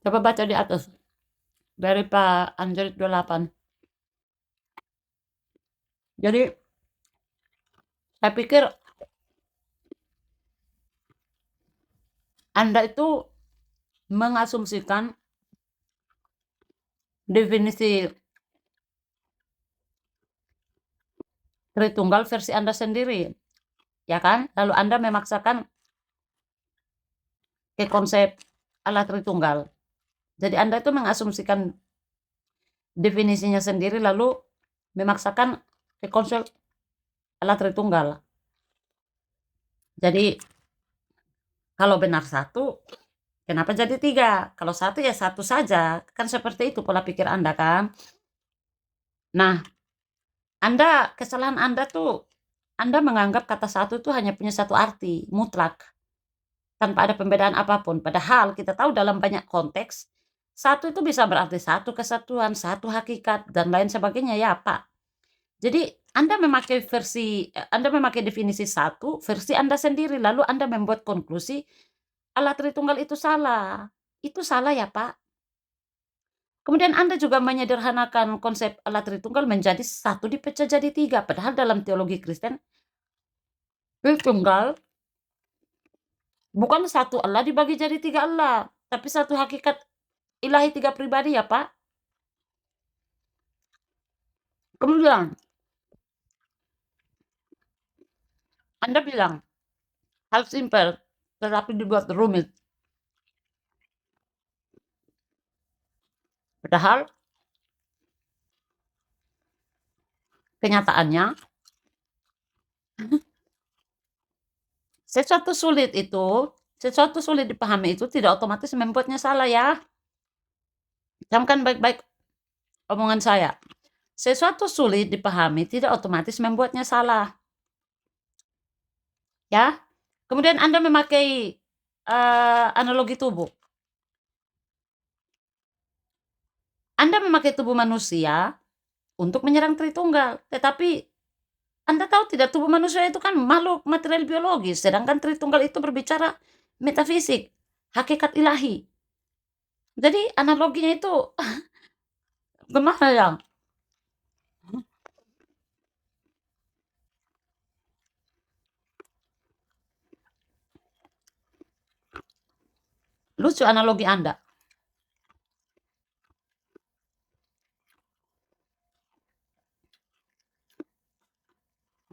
Coba baca di atas dari Pak Android 28. Jadi saya pikir Anda itu mengasumsikan definisi Tritunggal versi Anda sendiri, ya kan? Lalu Anda memaksakan ke konsep Allah Tritunggal. Jadi Anda itu mengasumsikan definisinya sendiri lalu memaksakan ke konsep Allah Tritunggal. Jadi kalau benar satu, kenapa jadi tiga? Kalau satu ya satu saja. Kan seperti itu pola pikir Anda kan? Nah, kesalahan Anda tuh, Anda menganggap kata satu itu hanya punya satu arti, mutlak, tanpa ada pembedaan apapun. Padahal kita tahu dalam banyak konteks, satu itu bisa berarti satu kesatuan, satu hakikat, dan lain sebagainya ya Pak. Jadi Anda memakai definisi satu, versi Anda sendiri, lalu Anda membuat konklusi, Allah Tritunggal itu salah. Itu salah ya Pak. Kemudian Anda juga menyederhanakan konsep Allah Tritunggal menjadi satu dipecah jadi tiga. Padahal dalam teologi Kristen, Tritunggal bukan satu Allah dibagi jadi tiga Allah, tapi satu hakikat ilahi tiga pribadi ya Pak. Kemudian Anda bilang hal simpel tetapi dibuat rumit. Padahal kenyataannya sesuatu sulit dipahami itu tidak otomatis membuatnya salah ya. Camkan baik-baik omongan saya. Sesuatu sulit dipahami tidak otomatis membuatnya salah. Ya. Kemudian Anda memakai analogi tubuh. Anda memakai tubuh manusia untuk menyerang Tritunggal. Tetapi Anda tahu tidak, tubuh manusia itu kan makhluk material biologis, sedangkan Tritunggal itu berbicara metafisik, hakikat ilahi. Jadi analoginya itu gimana ya? Lucu analogi Anda.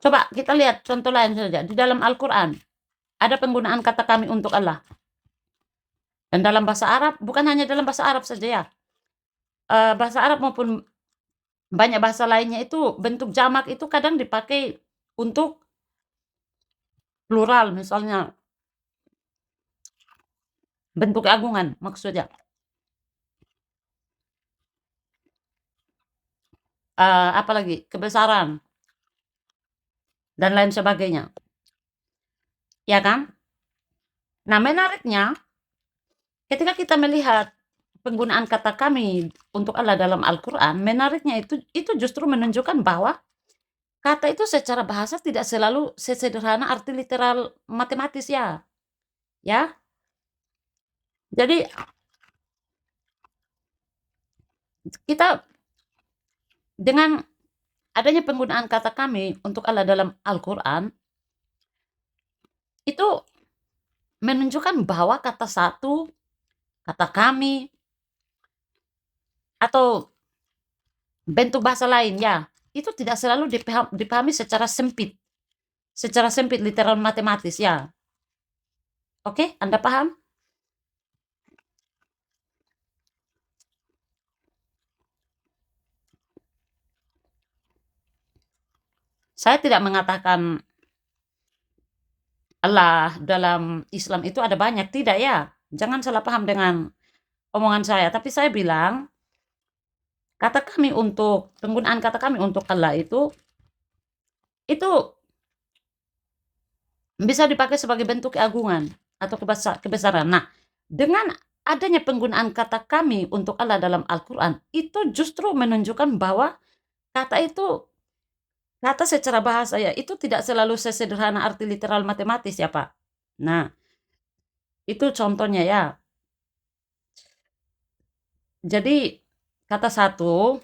Coba kita lihat contoh lain saja. Di dalam Al-Quran, ada penggunaan kata kami untuk Allah. Dan dalam bahasa Arab, bukan hanya dalam bahasa Arab saja ya. Bahasa Arab maupun banyak bahasa lainnya itu bentuk jamak itu kadang dipakai untuk plural, misalnya bentuk keagungan maksudnya. Apalagi kebesaran dan lain sebagainya. Ya kan? Nah, menariknya ketika kita melihat penggunaan kata kami untuk Allah dalam Al-Quran, menariknya itu justru menunjukkan bahwa kata itu secara bahasa tidak selalu sesederhana arti literal matematis ya. Ya. Jadi kita dengan adanya penggunaan kata kami untuk Allah dalam Al-Quran, itu menunjukkan bahwa kata satu, kata kami, atau bentuk bahasa lain ya, itu tidak selalu dipahami secara sempit literal matematis ya. Oke, Anda paham? Saya tidak mengatakan Allah dalam Islam itu ada banyak, tidak ya. Jangan salah paham dengan omongan saya, tapi saya bilang penggunaan kata kami untuk Allah itu bisa dipakai sebagai bentuk keagungan atau kebesaran. Nah, dengan adanya penggunaan kata kami untuk Allah dalam Al-Quran, itu justru menunjukkan bahwa kata secara bahasa ya, itu tidak selalu sesederhana arti literal matematis ya Pak. Nah, itu contohnya ya. Jadi kata satu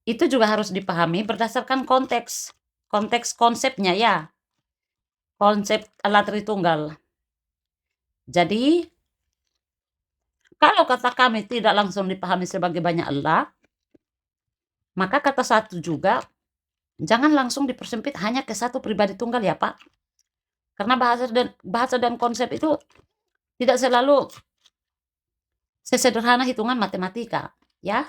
itu juga harus dipahami berdasarkan konteks. Konteks konsepnya ya, konsep Allah Tritunggal. Jadi, kalau kata kami tidak langsung dipahami sebagai banyak Allah, maka kata satu juga jangan langsung dipersempit hanya ke satu pribadi tunggal ya Pak. Karena bahasa dan konsep itu tidak selalu sesederhana hitungan matematika, ya.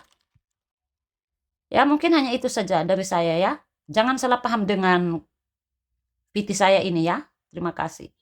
Ya mungkin hanya itu saja dari saya ya. Jangan salah paham dengan PT saya ini ya. Terima kasih.